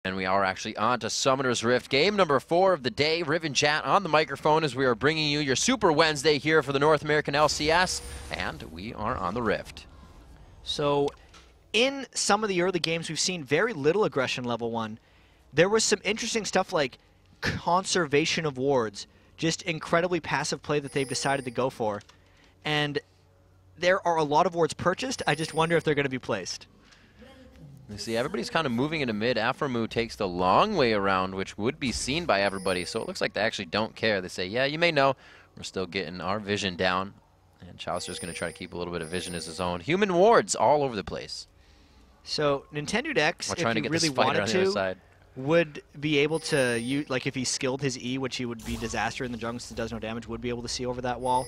And we are actually on to Summoner's Rift, game number 4 of the day. Riven Chat on the microphone as we are bringing you your Super Wednesday here for the North American LCS, and we are on the Rift. So, in some of the early games, we've seen very little aggression level 1. There was some interesting stuff like conservation of wards, just incredibly passive play that they've decided to go for. And there are a lot of wards purchased, I just wonder if they're going to be placed. You see, everybody's kind of moving into mid. Afromu takes the long way around, which would be seen by everybody. So it looks like they actually don't care. They say, yeah, you may know. We're still getting our vision down. And Chaucer's going to try to keep a little bit of vision as his own. Human wards all over the place. So Nintendo X, if he really wanted to, would be able to use, like if he skilled his E, which he would be disaster in the jungle since it does no damage, would be able to see over that wall.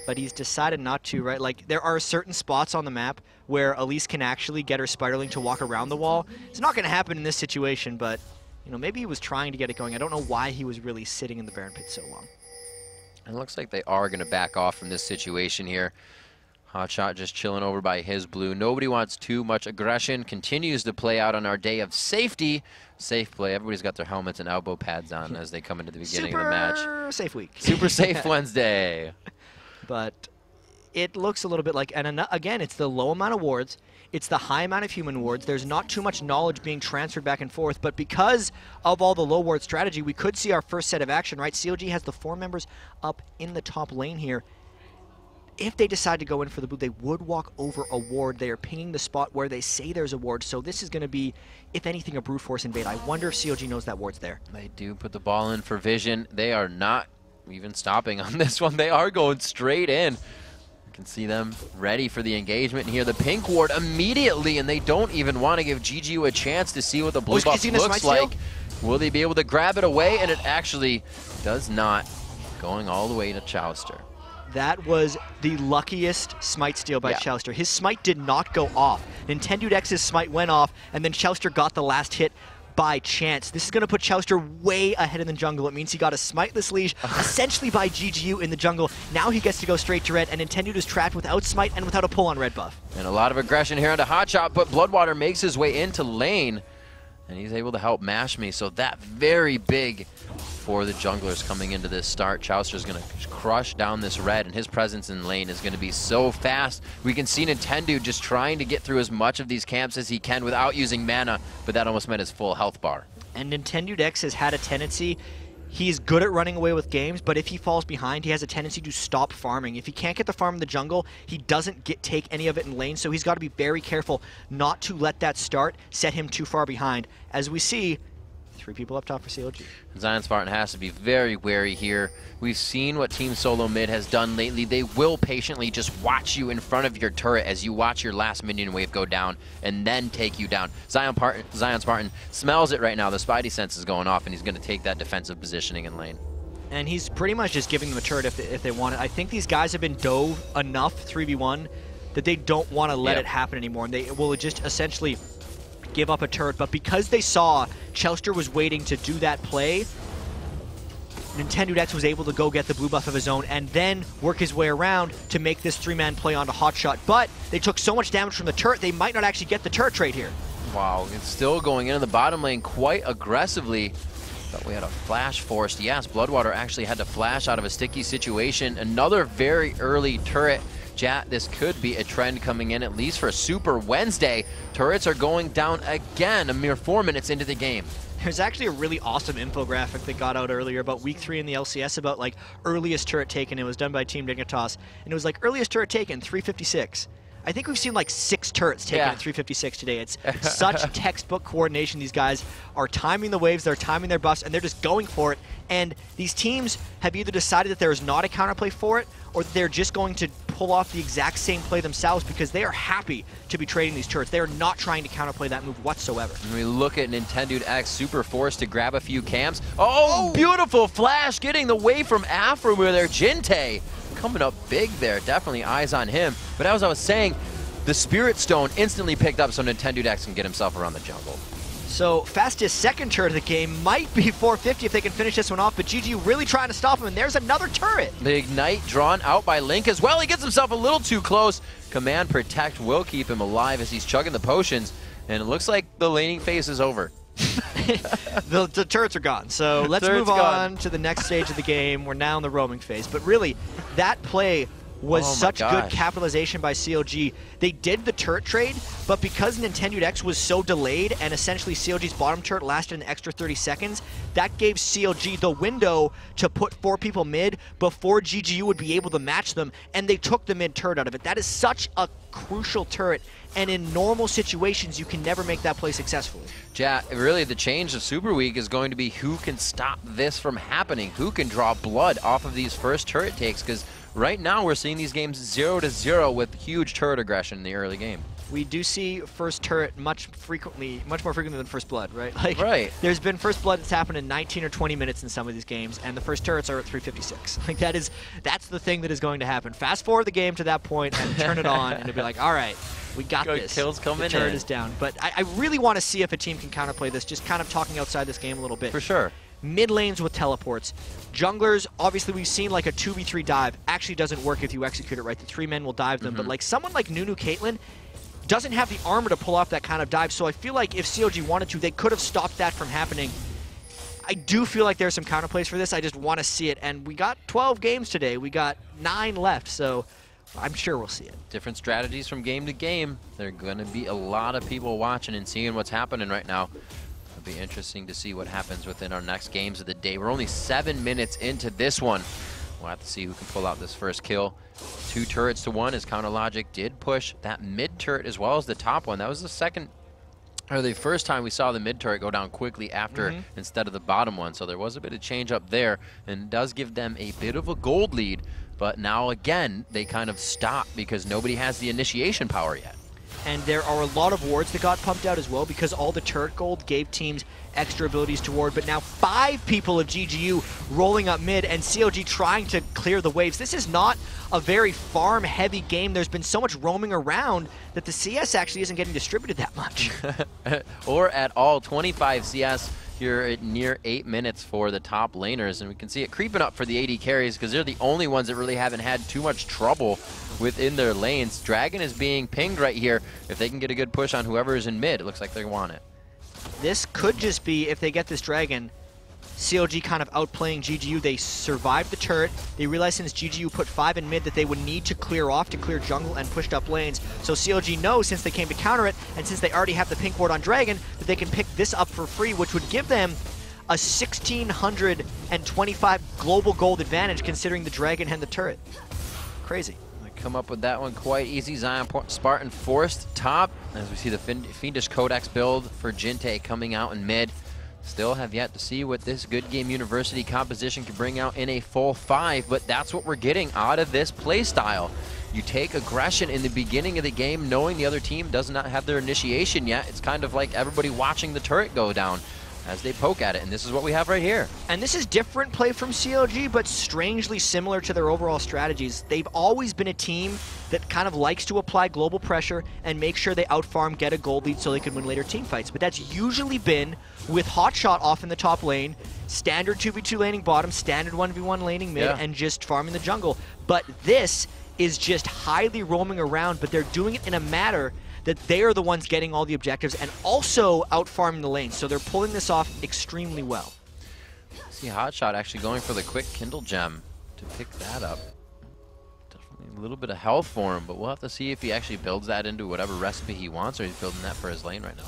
But he's decided not to, right? Like, there are certain spots on the map where Elise can actually get her spiraling to walk around the wall. It's not going to happen in this situation, but, you know, maybe he was trying to get it going. I don't know why he was really sitting in the Baron Pit so long. It looks like they are going to back off from this situation here. Hotshot just chilling over by his blue. Nobody wants too much aggression. Continues to play out on our day of safety. Safe play. Everybody's got their helmets and elbow pads on as they come into the beginning of the match. Super safe week. Super safe Wednesday. But it looks a little bit like, and again, it's the low amount of wards, it's the high amount of human wards, there's not too much knowledge being transferred back and forth, but because of all the low ward strategy, we could see our first set of action, right? CLG has the 4 members up in the top lane here. If they decide to go in for the blue, they would walk over a ward. They are pinging the spot where they say there's a ward, so this is going to be, if anything, a brute force invade. I wonder if CLG knows that ward's there. They do put the ball in for vision. They are not even stopping on this one. They are going straight in. You can see them ready for the engagement here. The pink ward immediately, and they don't even want to give GGU a chance to see what the blue buff looks like. Will they be able to grab it away? And it actually does not, going all the way to Chauster. That was the luckiest smite steal by Chauster. His smite did not go off. Nintendo X's smite went off, and then Chauster got the last hit by chance. This is going to put Chauster way ahead in the jungle. It means he got a smiteless leash, essentially by GGU in the jungle. Now he gets to go straight to red, and Nintendo is trapped without smite and without a pull on red buff. And a lot of aggression here onto Hotshot, but Bloodwater makes his way into lane, and he's able to help mash me. So that very big for the junglers coming into this start. Chauster's going to crush down this red, and his presence in lane is going to be so fast. We can see Nintendo just trying to get through as much of these camps as he can without using mana, but that almost met his full health bar. And Nintendo X has had a tendency, he's good at running away with games, but if he falls behind, he has a tendency to stop farming. If he can't get the farm in the jungle, he doesn't take any of it in lane, so he's got to be very careful not to let that start set him too far behind. As we see, 3 people up top for CLG. Zion Spartan has to be very wary here. We've seen what Team Solo Mid has done lately. They will patiently just watch you in front of your turret as you watch your last minion wave go down and then take you down. Zion Spartan smells it right now. The Spidey sense is going off, and he's going to take that defensive positioning in lane. And he's pretty much just giving them a turret if they want it. I think these guys have been dove enough 3v1 that they don't want to let it happen anymore, and they will just essentially give up a turret. But because they saw Chauster was waiting to do that play, Nintendo X was able to go get the blue buff of his own and then work his way around to make this 3-man play onto Hotshot. But they took so much damage from the turret, they might not actually get the turret trade here. Wow, it's still going into the bottom lane quite aggressively. But we had a flash forced. Yes, Bloodwater actually had to flash out of a sticky situation. Another very early turret. Chat, this could be a trend coming in, at least for Super Wednesday. Turrets are going down again a mere 4 minutes into the game. There's actually a really awesome infographic that got out earlier about week 3 in the LCS about like earliest turret taken. It was done by Team Dignitas, and it was like earliest turret taken, 356. I think we've seen like 6 turrets taken at 356 today. It's such textbook coordination. These guys are timing the waves, they're timing their buffs, and they're just going for it. And these teams have either decided that there is not a counterplay for it, or they're just going to pull off the exact same play themselves because they are happy to be trading these turrets. They are not trying to counterplay that move whatsoever. When we look at Nintendo X, super forced to grab a few camps. Oh, beautiful flash getting away from Afro with their Jinte. Coming up big there, definitely eyes on him. But as I was saying, the Spirit Stone instantly picked up so Nintendo X can get himself around the jungle. So fastest second turret of the game might be 450 if they can finish this one off, but GGU really trying to stop him, and there's another turret. The Ignite drawn out by Link as well. He gets himself a little too close. Command Protect will keep him alive as he's chugging the potions, and it looks like the laning phase is over. The turrets are gone. So let's move on to the next stage of the game. We're now in the roaming phase. But really, that play was such good capitalization by CLG. They did the turret trade, but because Nintendo X was so delayed and essentially CLG's bottom turret lasted an extra 30 seconds, that gave CLG the window to put 4 people mid before GGU would be able to match them, and they took the mid turret out of it. That is such a crucial turret, and in normal situations, you can never make that play successfully. Yeah, really the change of Super Week is going to be who can stop this from happening, who can draw blood off of these first turret takes, because right now we're seeing these games 0-0 with huge turret aggression in the early game. We do see first turret much more frequently than first blood, right? Like, right. There's been first blood that's happened in 19 or 20 minutes in some of these games, and the first turrets are at 356. Like that's the thing that is going to happen. Fast forward the game to that point and turn it on, and it'll be like, all right, we got this. Kills coming in. The turret is down. But I really want to see if a team can counterplay this, just kind of talking outside this game a little bit. For sure. Mid lanes with teleports. Junglers, obviously we've seen like a 2v3 dive. Actually doesn't work if you execute it right. The 3 men will dive them. But like someone like Nunu Caitlyn doesn't have the armor to pull off that kind of dive. So I feel like if CLG wanted to, they could have stopped that from happening. I do feel like there's some counterplays for this. I just want to see it. And we got 12 games today. We got 9 left. So I'm sure we'll see it. Different strategies from game to game. There are going to be a lot of people watching and seeing what's happening right now. It'll be interesting to see what happens within our next games of the day. We're only 7 minutes into this one. We'll have to see who can pull out this first kill. 2 turrets to 1 as Counter Logic did push that mid turret as well as the top one. That was the first time we saw the mid turret go down quickly after instead of the bottom one. So there was a bit of change up there, and it does give them a bit of a gold lead. But now again, they kind of stop because nobody has the initiation power yet. And there are a lot of wards that got pumped out as well because all the turret gold gave teams extra abilities to ward. But now 5 people of GGU rolling up mid and CLG trying to clear the waves. This is not a very farm-heavy game. There's been so much roaming around that the CS actually isn't getting distributed that much. Or at all. 25 CS here at near 8 minutes for the top laners. And we can see it creeping up for the AD carries because they're the only ones that really haven't had too much trouble within their lanes. Dragon is being pinged right here. If they can get a good push on whoever is in mid, it looks like they want it. This could just be, if they get this Dragon, CLG kind of outplaying GGU. They survived the turret. They realized since GGU put 5 in mid that they would need to clear off to clear jungle and pushed up lanes. So CLG knows since they came to counter it, and since they already have the pink ward on Dragon, that they can pick this up for free, which would give them a 1,625 global gold advantage considering the Dragon and the turret. Crazy. Come up with that one quite easy. Zion Spartan forced top as we see the Fiendish Codex build for Jinte coming out in mid. Still have yet to see what this Good Game University composition can bring out in a full 5, but that's what we're getting out of this play style. You take aggression in the beginning of the game knowing the other team does not have their initiation yet. It's kind of like everybody watching the turret go down as they poke at it, and this is what we have right here. And this is different play from CLG, but strangely similar to their overall strategies. They've always been a team that kind of likes to apply global pressure and make sure they outfarm, get a gold lead so they can win later team fights. But that's usually been with Hotshot off in the top lane, standard 2v2 laning bottom, standard 1v1 laning mid, and just farming the jungle. But this is just highly roaming around, but they're doing it in a manner that they are the ones getting all the objectives and also out-farming the lane. So they're pulling this off extremely well. See Hotshot actually going for the quick Kindle Gem to pick that up. Definitely a little bit of health for him, but we'll have to see if he actually builds that into whatever recipe he wants, or he's building that for his lane right now.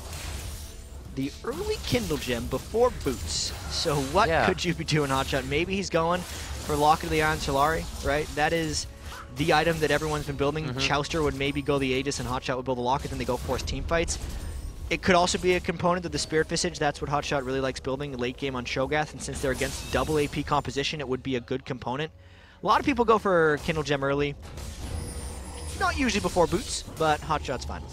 The early Kindle Gem before boots. So what could you be doing, Hotshot? Maybe he's going for Locket of the Iron Solari, right? That is the item that everyone's been building. Chouster would maybe go the Aegis and Hotshot would build the Locket, then they go force team fights. It could also be a component of the Spirit Visage. That's what Hotshot really likes building late game on Shogath, and since they're against double AP composition, it would be a good component. A lot of people go for Kindle Gem early. Not usually before boots, but Hotshot's fine.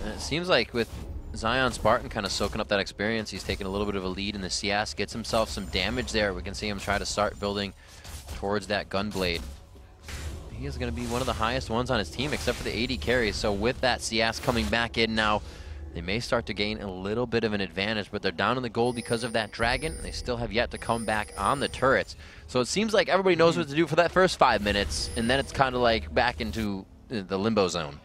And it seems like with Zion Spartan kind of soaking up that experience, he's taking a little bit of a lead in the CS, gets himself some damage there. We can see him try to start building towards that Gunblade. He is going to be one of the highest ones on his team, except for the AD carries. So with that CS coming back in now, they may start to gain a little bit of an advantage, but they're down in the gold because of that Dragon. They still have yet to come back on the turrets. So it seems like everybody knows what to do for that first 5 minutes, and then it's kind of like back into the limbo zone.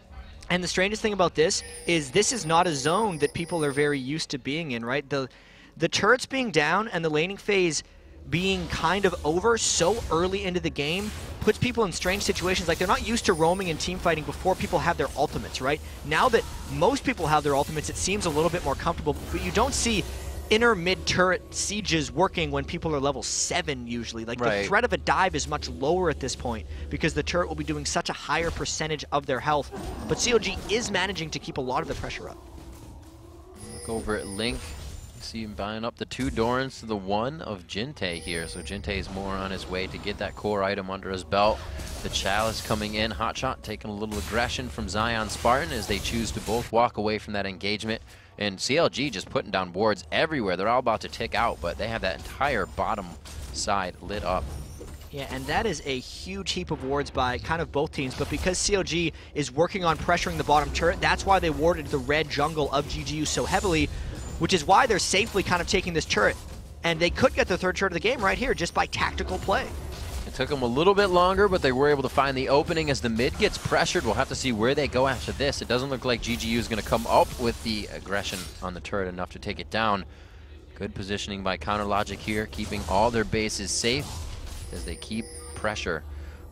And the strangest thing about this is not a zone that people are very used to being in, right? The turrets being down and the laning phase being kind of over so early into the game puts people in strange situations. Like, they're not used to roaming and team fighting before people have their ultimates, right? Now that most people have their ultimates, it seems a little bit more comfortable, but you don't see inner mid-turret sieges working when people are level 7 usually. Like, the threat of a dive is much lower at this point because the turret will be doing such a higher percentage of their health. But CLG is managing to keep a lot of the pressure up. Look over at Link. See him buying up the 2 Dorans to the 1 of Jinte here. So Jinte is more on his way to get that core item under his belt. The Chalice coming in. Hotshot taking a little aggression from Zion Spartan as they choose to both walk away from that engagement. And CLG just putting down wards everywhere. They're all about to tick out, but they have that entire bottom side lit up. Yeah, and that is a huge heap of wards by kind of both teams, but because CLG is working on pressuring the bottom turret, that's why they warded the red jungle of GGU so heavily, which is why they're safely kind of taking this turret. And they could get the 3rd turret of the game right here just by tactical play. It took them a little bit longer, but they were able to find the opening as the mid gets pressured. We'll have to see where they go after this. It doesn't look like GGU is going to come up with the aggression on the turret enough to take it down. Good positioning by Counter Logic here, keeping all their bases safe as they keep pressure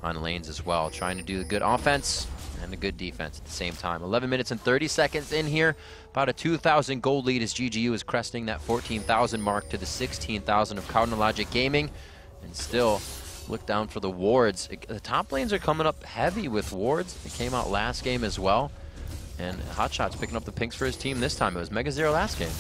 on lanes as well, trying to do a good offense and a good defense at the same time. 11 minutes and 30 seconds in here. About a 2,000 gold lead as GGU is cresting that 14,000 mark to the 16,000 of Counter Logic Gaming. And still, look down for the wards. The top lanes are coming up heavy with wards. It came out last game as well. And Hotshot's picking up the pinks for his team this time. It was Mega Zero last game.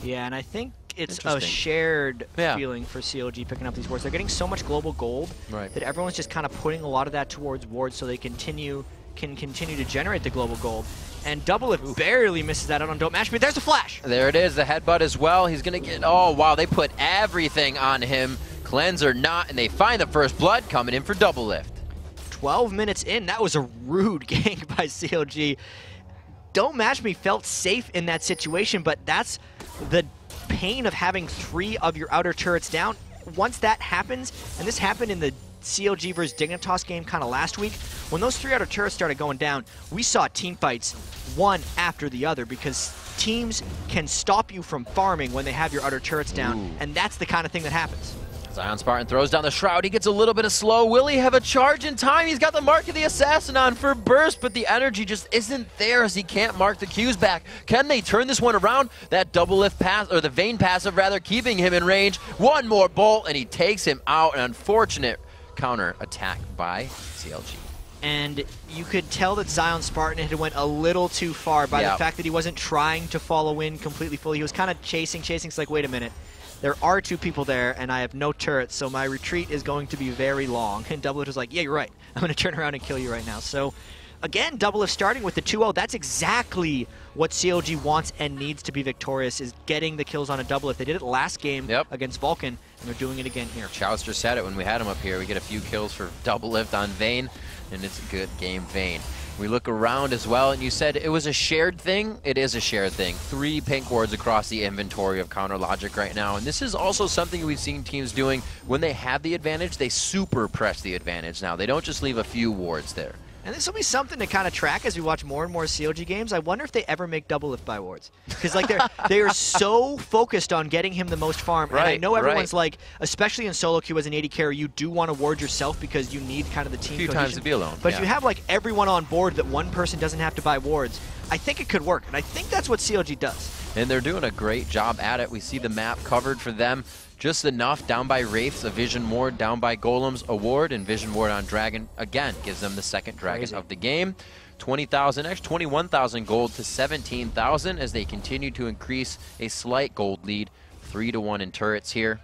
Yeah, and I think it's a shared feeling for CLG picking up these wards. They're getting so much global gold that everyone's just kind of putting a lot of that towards wards so they can continue to generate the global gold. And Doublelift barely misses that out on Don't Mash Me. There's the flash! There it is, the headbutt as well. He's going to get, oh wow, they put everything on him. Cleanser not, and they find the first blood coming in for Doublelift. 12 minutes in, that was a rude gank by CLG. Don't Match Me felt safe in that situation, but that's the pain of having 3 of your outer turrets down. Once that happens, and this happened in the CLG versus Dignitas game kind of last week, when those 3 outer turrets started going down, we saw team fights one after the other because teams can stop you from farming when they have your outer turrets down, and that's the kind of thing that happens. Zion Spartan throws down the Shroud. He gets a little bit of slow. Will he have a charge in time? He's got the Mark of the Assassin on for burst, but the energy just isn't there as he can't mark the Qs back. Can they turn this one around? That Doublelift pass, or the Vayne passive rather, keeping him in range. One more bolt, and he takes him out. An unfortunate counter attack by CLG. And you could tell that Zion Spartan had went a little too far by the fact that he wasn't trying to follow in completely fully. He was kind of chasing. It's like, wait a minute. There are 2 people there, and I have no turrets, so my retreat is going to be very long. And Doublelift was like, yeah, you're right. I'm going to turn around and kill you right now. So, again, Doublelift starting with the 2-0. That's exactly what CLG wants and needs to be victorious, is getting the kills on a Doublelift. They did it last game against Vulcan, and they're doing it again here. Chalister said it when we had him up here. We get a few kills for Doublelift on Vayne, and it's a good game, Vayne. We look around as well, and you said it was a shared thing. It is a shared thing. 3 pink wards across the inventory of Counter Logic right now, and this is also something we've seen teams doing when they have the advantage. They super press the advantage now. They don't just leave a few wards there. And this will be something to kind of track as we watch more and more CLG games. I wonder if they ever make Doublelift buy wards. Because like they are so focused on getting him the most farm. And I know everyone's like, especially in solo queue as an AD carry, you do want to ward yourself because you need kind of the team a few cohesion. times to be alone. But if you have like everyone on board that one person doesn't have to buy wards, I think it could work. And I think that's what CLG does. And they're doing a great job at it. We see the map covered for them. Just enough, down by Wraiths, a Vision Ward, down by Golems, a Ward, and Vision Ward on Dragon, again, gives them the 2nd Dragon of the game. 20,000 X, 21,000 gold to 17,000 as they continue to increase a slight gold lead, 3-1 in turrets here.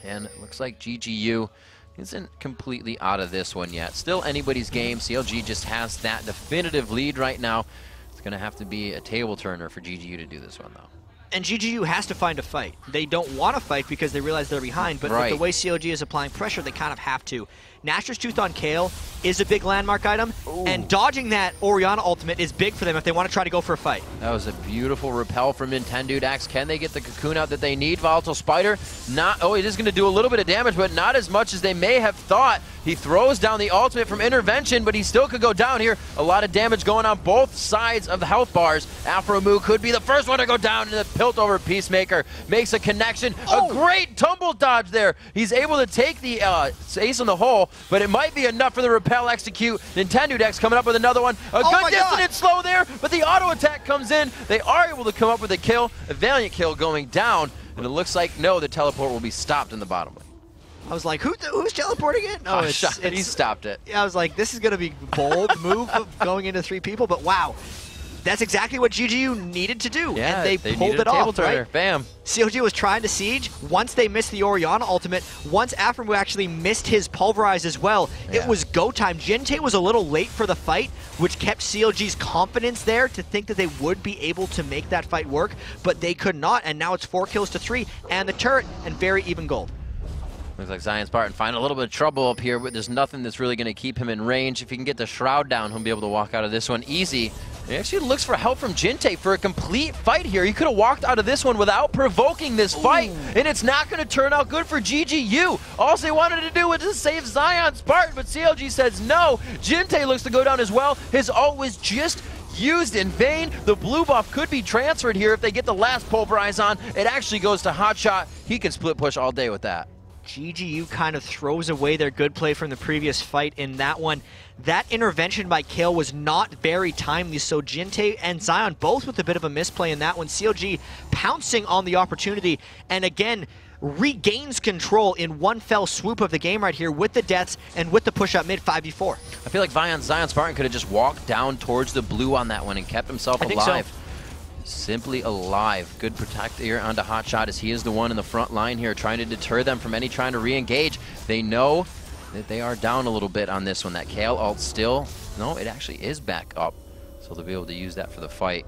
And it looks like GGU isn't completely out of this one yet. Still anybody's game. CLG just has that definitive lead right now. It's going to have to be a table turner for GGU to do this one, though. And GGU has to find a fight. They don't want to fight because they realize they're behind, but with the way CLG is applying pressure, they kind of have to. Nashor's Tooth on Kale is a big landmark item, Ooh. and dodging that Orianna ultimate is big for them if they want to try to go for a fight. That was a beautiful repel from Nintendo Dax. Can they get the cocoon out that they need? Volatile Spider, not, oh, it is going to do a little bit of damage, but not as much as they may have thought. He throws down the ultimate from intervention, but he still could go down here. A lot of damage going on both sides of the health bars. Afromu could be the first one to go down, and the Pilt over Peacemaker makes a connection. Oh. A great tumble dodge there. He's able to take the ace in the hole, but it might be enough for the repel execute. Nintendo Dex coming up with another one. A good dissonant slow there, but the auto attack comes in. They are able to come up with a kill. A valiant kill going down, and it looks like, no, the teleport will be stopped in the bottom lane. I was like, who's teleporting it? No, he stopped it. Yeah, I was like, this is going to be bold move of going into 3 people, but wow. That's exactly what GGU needed to do, yeah, and they pulled it off, right? Bam. CLG was trying to siege. Once they missed the Orianna ultimate, once Afromu actually missed his pulverize as well, it was go time. Jinte was a little late for the fight, which kept CLG's confidence there to think that they would be able to make that fight work, but they could not, and now it's 4 kills to 3, and the turret, and very even gold. Looks like Zion Spartan finding a little bit of trouble up here, but there's nothing that's really going to keep him in range. If he can get the Shroud down, he'll be able to walk out of this one easy. He actually looks for help from Jinte for a complete fight here. He could have walked out of this one without provoking this fight, and it's not going to turn out good for GGU. All they wanted to do was just save Zion Spartan, but CLG says no. Jinte looks to go down as well. His ult was just used in vain. The blue buff could be transferred here if they get the last pulverize on. It actually goes to Hotshot. He can split push all day with that. GGU kind of throws away their good play from the previous fight in that one. That intervention by Kale was not very timely, so Jinte and Zion both with a bit of a misplay in that one. CLG pouncing on the opportunity, and again, regains control in one fell swoop of the game right here with the deaths and with the push up mid 5v4. I feel like Zion Spartan could have just walked down towards the blue on that one and kept himself alive. I think so. Simply alive. Good protect here onto Hotshot as he is the one in the front line here trying to deter them from any trying to re-engage. They know that they are down a little bit on this one. That Kale ult still, no, it actually is back up. So they'll be able to use that for the fight.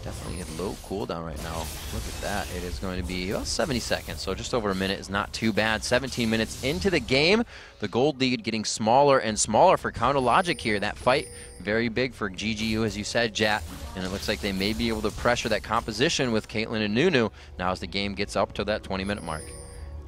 Definitely a low cooldown right now. Look at that. It is going to be about 70 seconds, so just over a minute is not too bad. 17 minutes into the game. The gold lead getting smaller and smaller for Counter Logic here. That fight, very big for GGU, as you said, Jat. And it looks like they may be able to pressure that composition with Caitlyn and Nunu now as the game gets up to that 20-minute mark.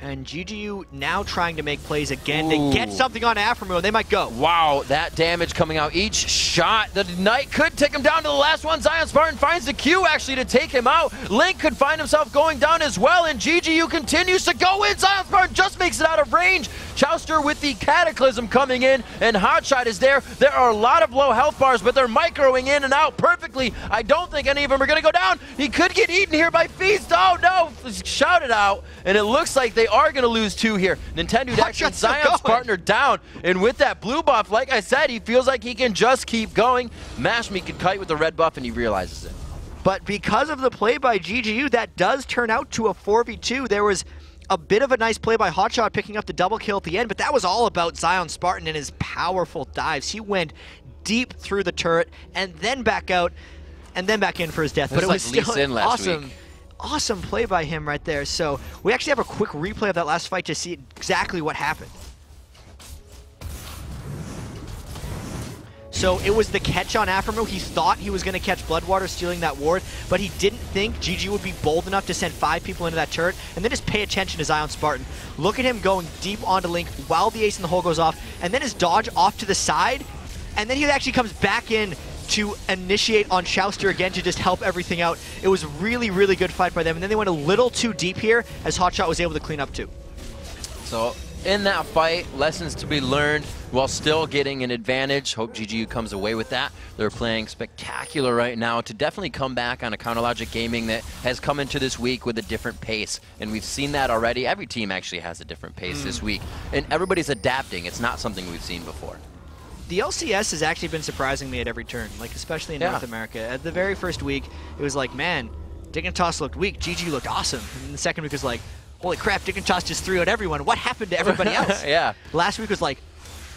And GGU now trying to make plays again to get something on Afromu. They might go. Wow, that damage coming out. Each shot, the Knight could take him down to the last one. Zion Spartan finds the Q actually to take him out. Link could find himself going down as well, and GGU continues to go in. Zion Spartan just makes it out of range. Chowster with the Cataclysm coming in, and Hotshot is there. There are a lot of low health bars, but they're microing in and out perfectly. I don't think any of them are going to go down. He could get eaten here by Feast. Oh, no. Shout it out. And it looks like they are going to lose 2 here. Nintendo Dax and Zion's partner down. And with that blue buff, like I said, he feels like he can just keep going. Mashme can kite with the red buff, and he realizes it. But because of the play by GGU, that does turn out to a 4v2. There was a bit of a nice play by Hotshot picking up the double kill at the end, but that was all about Zion Spartan and his powerful dives. He went deep through the turret and then back out and then back in for his death. But it was still awesome. Awesome play by him right there. So we actually have a quick replay of that last fight to see exactly what happened. So it was the catch on Afromu. He thought he was going to catch Bloodwater stealing that ward, but he didn't think GG would be bold enough to send 5 people into that turret, and then just pay attention to Zion Spartan. Look at him going deep onto Link while the ace in the hole goes off, and then his dodge off to the side, and then he actually comes back in to initiate on Chowster again to just help everything out. It was really, really good fight by them, and then they went a little too deep here as Hotshot was able to clean up too. So in that fight, lessons to be learned while still getting an advantage. Hope GGU comes away with that. They're playing spectacular right now to definitely come back on a Counter Logic Gaming that has come into this week with a different pace. And we've seen that already. Every team actually has a different pace this week. And everybody's adapting. It's not something we've seen before. The LCS has actually been surprising me at every turn, like especially in North America. At the very first week, it was like, man, Dignitas looked weak, GG looked awesome. And the second week was like, holy crap, Dignitas just 3-0'd everyone. What happened to everybody else? Last week was like,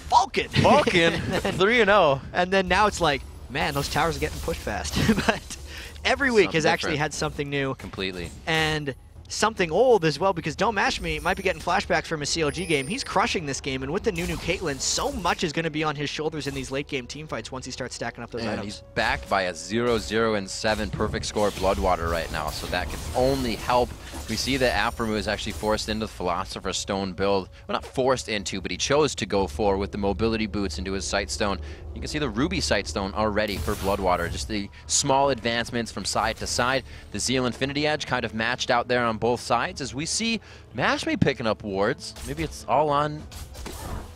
Vulcan. Vulcan, 3-0. And then now it's like, man, those towers are getting pushed fast. But every week has actually had something new. Completely. And something old as well, because Don't Mash Me might be getting flashbacks from a CLG game. He's crushing this game, and with the new Caitlyn, so much is going to be on his shoulders in these late game team fights once he starts stacking up those items. He's backed by a 0-0-7 perfect score Bloodwater right now, so that can only help. We see that Aphromoo is actually forced into the Philosopher's Stone build. Well, not forced into, but he chose to go for with the mobility boots into his Sightstone. You can see the Ruby Sightstone already for Bloodwater. Just the small advancements from side to side. The Zeal Infinity Edge kind of matched out there on both sides as we see Mashme picking up wards. Maybe it's all on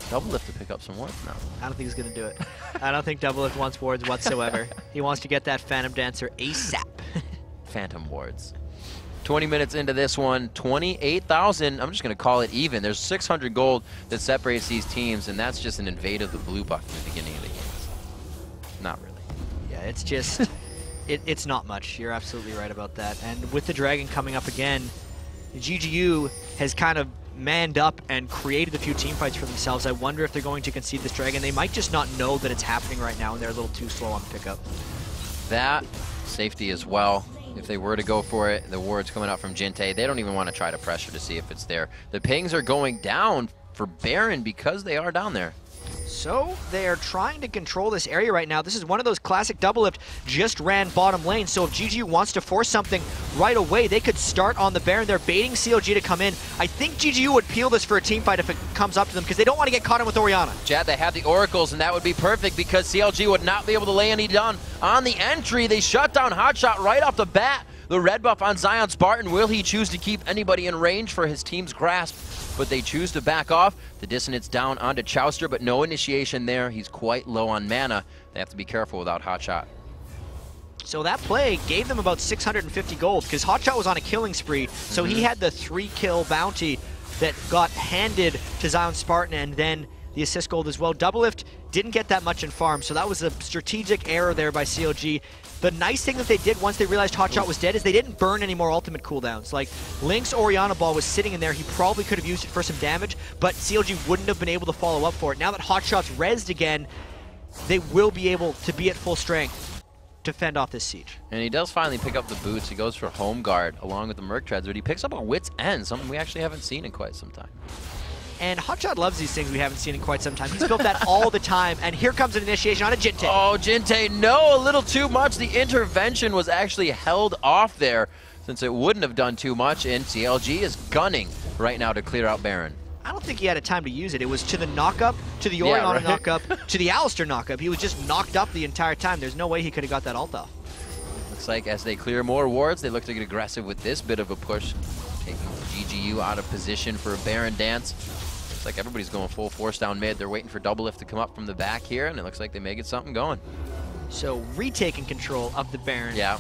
Doublelift to pick up some wards now. I don't think he's going to do it. I don't think Doublelift wants wards whatsoever. He wants to get that Phantom Dancer ASAP. Phantom wards. 20 minutes into this one, 28,000. I'm just going to call it even. There's 600 gold that separates these teams, and that's just an invade of the blue buff in the beginning of the game. Not really. Yeah, it's just, it's not much. You're absolutely right about that. And with the Dragon coming up again, GGU has kind of manned up and created a few team fights for themselves. I wonder if they're going to concede this Dragon. They might just not know that it's happening right now, and they're a little too slow on pickup. That, safety as well. If they were to go for it, the ward's coming out from Jinte. They don't even want to try to pressure to see if it's there. The pings are going down for Baron because they are down there. So they are trying to control this area right now. This is one of those classic Doublelift just ran bottom lane. So if GGU wants to force something right away, they could start on the Baron. They're baiting CLG to come in. I think GGU would peel this for a team fight if it comes up to them because they don't want to get caught in with Orianna. Chad, they have the Oracles, and that would be perfect because CLG would not be able to lay any down on the entry. They shut down Hotshot right off the bat. The red buff on Zion Spartan. Will he choose to keep anybody in range for his team's grasp? But they choose to back off. The dissonance down onto Chowster, but no initiation there. He's quite low on mana. They have to be careful without Hotshot. So that play gave them about 650 gold because Hotshot was on a killing spree. So he had the 3-kill bounty that got handed to Zion Spartan, and then the assist gold as well. Doublelift didn't get that much in farm, so that was a strategic error there by CLG. The nice thing that they did once they realized Hotshot was dead is they didn't burn any more ultimate cooldowns. Like, Link's Orianna ball was sitting in there. He probably could have used it for some damage, but CLG wouldn't have been able to follow up for it. Now that Hotshot's rezzed again, they will be able to be at full strength to fend off this siege. And he does finally pick up the boots. He goes for Home Guard along with the Merc Treads, but he picks up a Wit's End, something we actually haven't seen in quite some time. And Hotshot loves these things we haven't seen in quite some time. He's built that all the time, and here comes an initiation on a Jinte. Oh, Jinte, no, a little too much. The intervention was actually held off there since it wouldn't have done too much, and CLG is gunning right now to clear out Baron. I don't think he had a time to use it. It was to the knockup, to the Orianna knockup, to the Alistar knockup. He was just knocked up the entire time. There's no way he could have got that ult off. Looks like as they clear more wards, they look to get aggressive with this bit of a push, taking GGU out of position for a Baron dance. Looks like everybody's going full force down mid. They're waiting for Doublelift to come up from the back here, and it looks like they may get something going. So retaking control of the Baron. Yeah.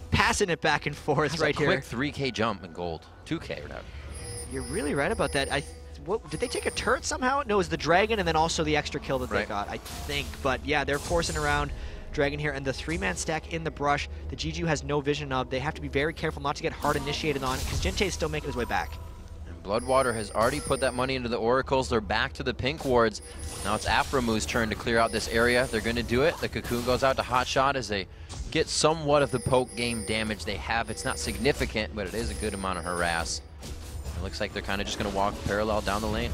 Passing it back and forth. That's right here. Quick 3K jump in gold. 2K or not. You're really right about that. Did they take a turret somehow? No, it was the Dragon and then also the extra kill that they got, I think. But yeah, they're forcing around Dragon here, and the 3-man stack in the brush that GGU has no vision of. They have to be very careful not to get hard initiated on because Jinte is still making his way back. Bloodwater has already put that money into the Oracles. They're back to the pink wards. Now it's Aphromu's turn to clear out this area. They're going to do it. The Cocoon goes out to Hotshot as they get somewhat of the poke game damage they have. It's not significant, but it is a good amount of harass. It looks like they're kind of just going to walk parallel down the lane.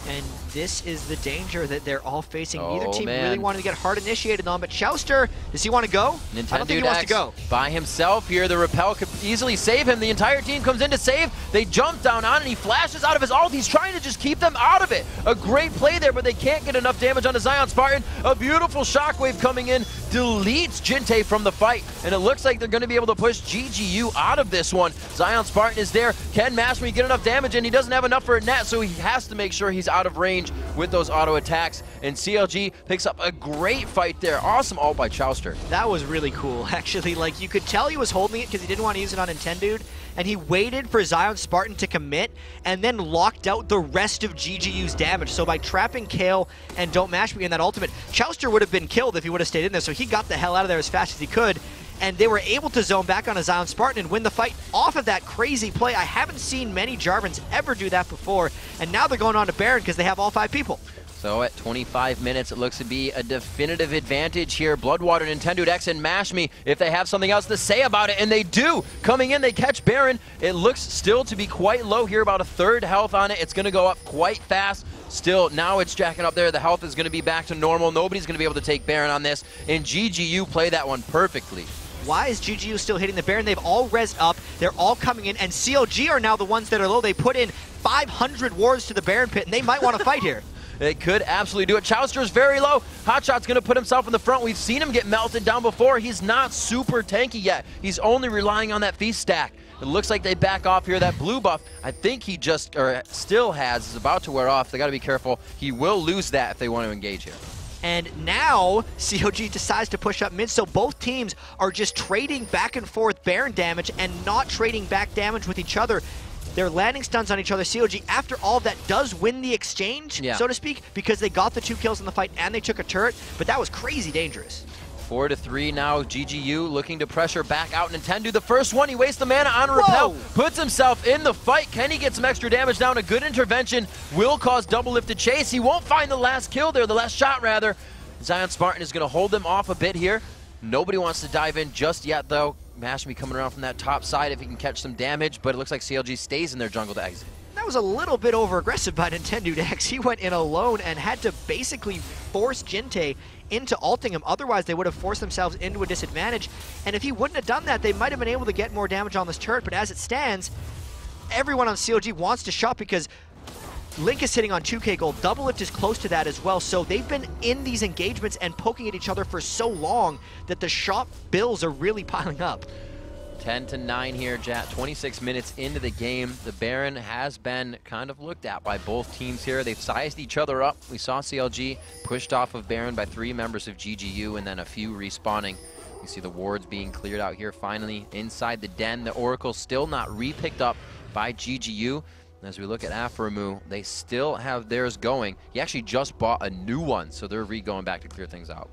And this is the danger that they're all facing. Neither team really wanted to get hard initiated on, but Chowster, does he want to go? Nintendo I don't think he wants to go. By himself here. The repel could easily save him. The entire team comes in to save. They jump down on and he flashes out of his ult. He's trying to just keep them out of it. A great play there, but they can't get enough damage on the Zion Spartan. A beautiful shockwave coming in deletes Jinte from the fight, and it looks like they're going to be able to push GGU out of this one. Zion Spartan is there. Can Mashme get enough damage? And he doesn't have enough for a net, so he has to make sure he's out of range with those auto attacks. And CLG picks up a great fight there. Awesome ult by Chowster. That was really cool, actually. Like, you could tell he was holding it because he didn't want to use it on Nintendude, and he waited for Zion Spartan to commit and then locked out the rest of GGU's damage. So by trapping Kale and Don't Mash Me in that ultimate, Chowster would have been killed if he would have stayed in there. So he got the hell out of there as fast as he could, and they were able to zone back on a Zion Spartan and win the fight off of that crazy play. I haven't seen many Jarvans ever do that before, and now they're going on to Baron because they have all 5 people. Looks So at 25 minutes, it looks to be a definitive advantage here. Bloodwater, Nintendo X, and Mash Me, if they have something else to say about it, and they do. Coming in, they catch Baron. It looks still to be quite low here, about a third health on it. It's going to go up quite fast. Still, now it's jacking up there. The health is going to be back to normal. Nobody's going to be able to take Baron on this, and GGU play that one perfectly. Why is GGU still hitting the Baron? They've all rezzed up. They're all coming in, and CLG are now the ones that are low. They put in 500 wards to the Baron pit, and they might want to fight here. It could absolutely do it. Chowster's very low. Hotshot's going to put himself in the front. We've seen him get melted down before. He's not super tanky yet. He's only relying on that feast stack. It looks like they back off here. That blue buff, I think he just, or still has, is about to wear off. They got to be careful. He will lose that if they want to engage here. And now CLG decides to push up mid, so both teams are just trading back and forth Baron damage and not trading back damage with each other. They're landing stuns on each other. CLG, after all of that, does win the exchange, so to speak, because they got the 2 kills in the fight and they took a turret, but that was crazy dangerous. 4-3 now. GGU looking to pressure back out. Nintendo, the first one, he wastes the mana on Repel, puts himself in the fight. Can he get some extra damage down? A good intervention will cause Double Lift to chase. He won't find the last kill there, the last shot rather. Zion Spartan is going to hold them off a bit here. Nobody wants to dive in just yet though. Mash Me coming around from that top side if he can catch some damage, but it looks like CLG stays in their jungle to exit. That was a little bit over-aggressive by Nintendo X. He went in alone and had to basically force Jinte into ulting him. Otherwise, they would have forced themselves into a disadvantage. And if he wouldn't have done that, they might have been able to get more damage on this turret. But as it stands, everyone on CLG wants to shop because Link is sitting on 2k gold. Double Lift is close to that as well. So they've been in these engagements and poking at each other for so long that the shop bills are really piling up. 10-9 here, Jat. 26 minutes into the game. The Baron has been kind of looked at by both teams here. They've sized each other up. We saw CLG pushed off of Baron by 3 members of GGU and then a few respawning. You see the wards being cleared out here finally inside the den. The Oracle still not re-picked up by GGU. As we look at Aframu, they still have theirs going. He actually just bought a new one, so they're going back to clear things out.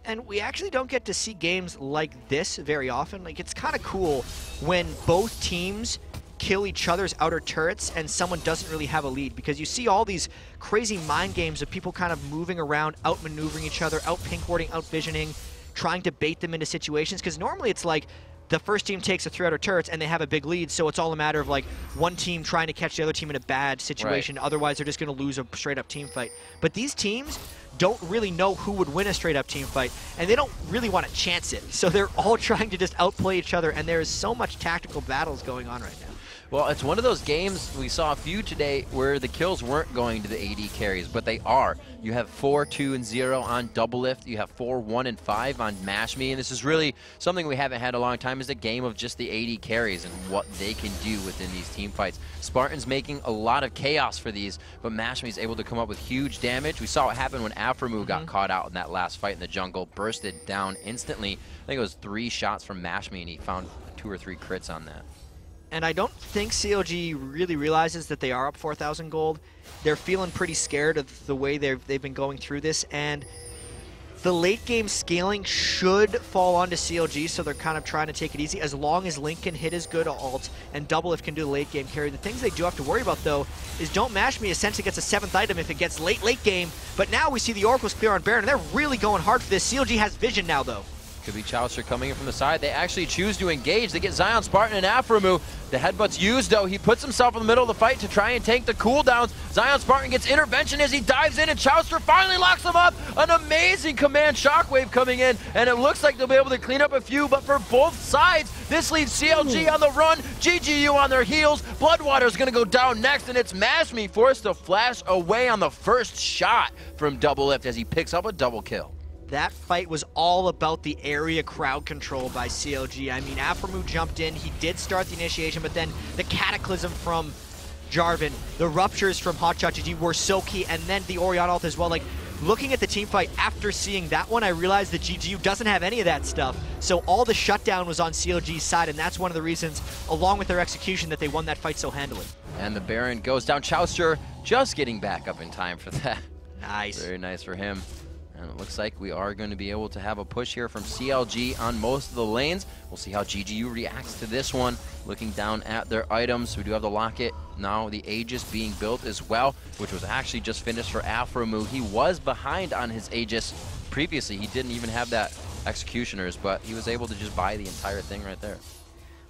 And we actually don't get to see games like this very often. Like, it's kind of cool when both teams kill each other's outer turrets and someone doesn't really have a lead, because you see all these crazy mind games of people kind of moving around, outmaneuvering each other, out pink warding, out visioning, trying to bait them into situations, because normally it's like the first team takes the 3 outer turrets and they have a big lead, so it's all a matter of like one team trying to catch the other team in a bad situation. Otherwise they're just going to lose a straight up team fight. But these teams don't really know who would win a straight up team fight, and they don't really want to chance it, so they're all trying to just outplay each other, and there is so much tactical battles going on right now. Well, it's one of those games, we saw a few today where the kills weren't going to the AD carries, but they are. You have 4, 2, and 0 on Double Lift. You have 4, 1, and 5 on Mash Me, and this is really something we haven't had a long time, is a game of just the AD carries and what they can do within these team fights. Spartan's making a lot of chaos for these, but Mash Me is able to come up with huge damage. We saw what happened when Aframu got caught out in that last fight in the jungle, bursted down instantly. I think it was 3 shots from Mash Me, and he found 2 or 3 crits on that. And I don't think CLG really realizes that they are up 4,000 gold. They're feeling pretty scared of the way they've been going through this, and the late game scaling should fall onto CLG, so they're kind of trying to take it easy as long as Link can hit his good ult and Double Lift can do the late game carry. The things they do have to worry about though is Don't Mash Me essentially gets a 7th item if it gets late game, but now we see the Oracle's clear on Baron, and they're really going hard for this. CLG has vision now though. Could be Chowster coming in from the side. They actually choose to engage. They get Zion Spartan and Aframu. The headbutt's used, though. He puts himself in the middle of the fight to try and tank the cooldowns. Zion Spartan gets intervention as he dives in, and Chowster finally locks him up. An amazing command shockwave coming in, and it looks like they'll be able to clean up a few, but for both sides, this leaves CLG on the run, GGU on their heels. Bloodwater's going to go down next, and it's Mash Me forced to flash away on the first shot from Double Lift as he picks up a double kill. That fight was all about the area crowd control by CLG. I mean, Aframu jumped in, he did start the initiation, but then the Cataclysm from Jarvan, the ruptures from Hotshot GG were so key, and then the Orion ult as well. Like, looking at the team fight after seeing that one, I realized that GGU doesn't have any of that stuff. So all the shutdown was on CLG's side, and that's one of the reasons, along with their execution, that they won that fight so handily. And the Baron goes down. Chowster just getting back up in time for that. Nice. Very nice for him. And it looks like we are going to be able to have a push here from CLG on most of the lanes. We'll see how GGU reacts to this one. Looking down at their items, we do have the Locket. Now the Aegis being built as well, which was actually just finished for Afromu. He was behind on his Aegis previously. He didn't even have that Executioners, but he was able to just buy the entire thing right there.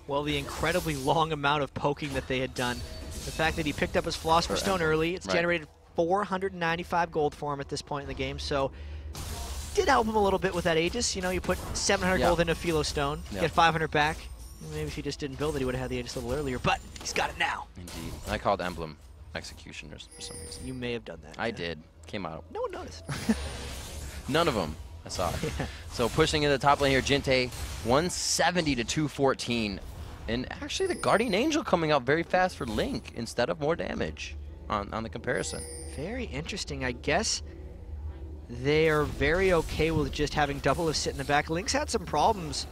Well, the incredibly long amount of poking that they had done, the fact that he picked up his Philosopher's Stone early, it's generated 495 gold for him at this point in the game, so did help him a little bit with that Aegis. You know, you put 700 gold into Philo Stone, get 500 back. Maybe if he just didn't build it, he would have had the Aegis level earlier, but he's got it now. Indeed. I called Emblem Executioners for some reason. You may have done that. I did. Came out. No one noticed. None of them. I saw it. Yeah. So pushing in the top lane here, Jinte, 170 to 214. And actually the Guardian Angel coming out very fast for Link instead of more damage on the comparison. Very interesting. I guess they are very okay with just having Doublelift sit in the back. Link's had some problems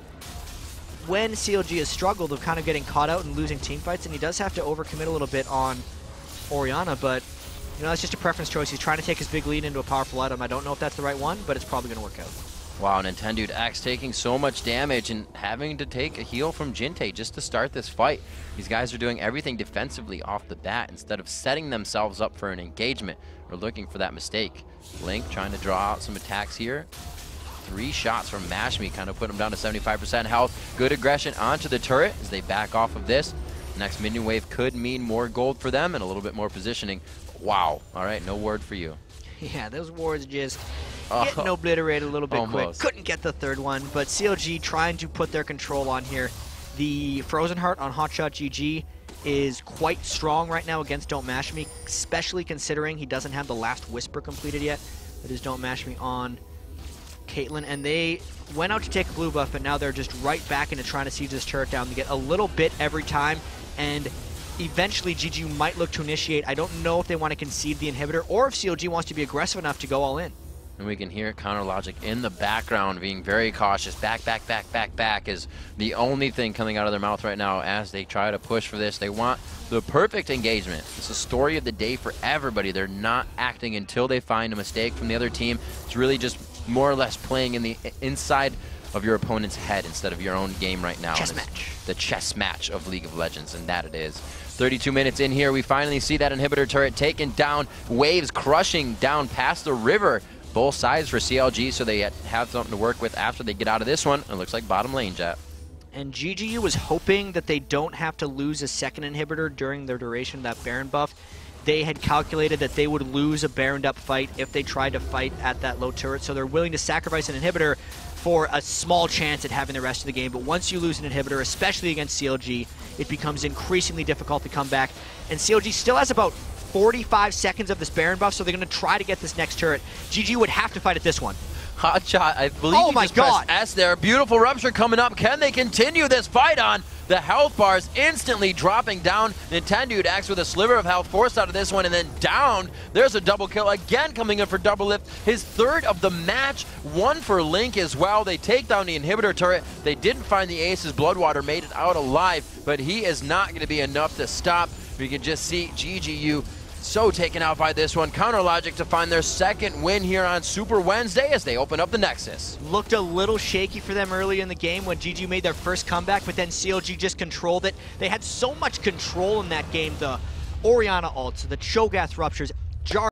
when CLG has struggled of kind of getting caught out and losing team fights, and he does have to overcommit a little bit on Orianna, but you know, that's just a preference choice. He's trying to take his big lead into a powerful item. I don't know if that's the right one, but it's probably going to work out. Wow, Nintendo X taking so much damage and having to take a heal from Jinte just to start this fight. These guys are doing everything defensively off the bat instead of setting themselves up for an engagement or looking for that mistake. Link trying to draw out some attacks here. 3 shots from Mashme kind of put him down to 75% health. Good aggression onto the turret as they back off of this. Next minion wave could mean more gold for them and a little bit more positioning. Wow. All right, no word for you. Yeah, those wards just getting obliterated a little bit quick. Couldn't get the third one, but CLG trying to put their control on here. The Frozen Heart on Hotshot GG is quite strong right now against Don't Mash Me, especially considering he doesn't have the last Whisper completed yet. That is Don't Mash Me on Caitlyn, and they went out to take a blue buff, but now they're just right back into trying to siege this turret down. They get a little bit every time, and eventually GGU might look to initiate. I don't know if they want to concede the inhibitor or if CLG wants to be aggressive enough to go all in. And we can hear Counter Logic in the background being very cautious. Back is the only thing coming out of their mouth right now as they try to push for this. They want the perfect engagement. It's a story of the day for everybody. They're not acting until they find a mistake from the other team. It's really just more or less playing in the inside of your opponent's head instead of your own game right now. Chess match. The chess match of League of Legends, and that it is. 32 minutes in here, we finally see that inhibitor turret taken down. Waves crushing down past the river. Both sides for CLG, so they have something to work with after they get out of this one. It looks like bottom lane, Jet. And GGU was hoping that they don't have to lose a second inhibitor during their duration of that Baron buff. They had calculated that they would lose a Baroned up fight if they tried to fight at that low turret, so they're willing to sacrifice an inhibitor for a small chance at having the rest of the game. But once you lose an inhibitor, especially against CLG, it becomes increasingly difficult to come back. And CLG still has about 45 seconds of this Baron buff, so they're going to try to get this next turret. GG would have to fight at this one. Hotshot, I believe he just pressed S there. Beautiful Rupture coming up. Can they continue this fight on? The health bars instantly dropping down. Nintendo X with a sliver of health forced out of this one, and then down. There's a double kill again coming in for Doublelift. His third of the match. One for Link as well. They take down the inhibitor turret. They didn't find the aces. Bloodwater made it out alive, but he is not going to be enough to stop. We can just see GGU so taken out by this one. Counter Logic to find their second win here on Super Wednesday as they open up the Nexus. Looked a little shaky for them early in the game when GG made their first comeback, but then CLG just controlled it. They had so much control in that game. The Orianna ults, the Cho'Gath Ruptures,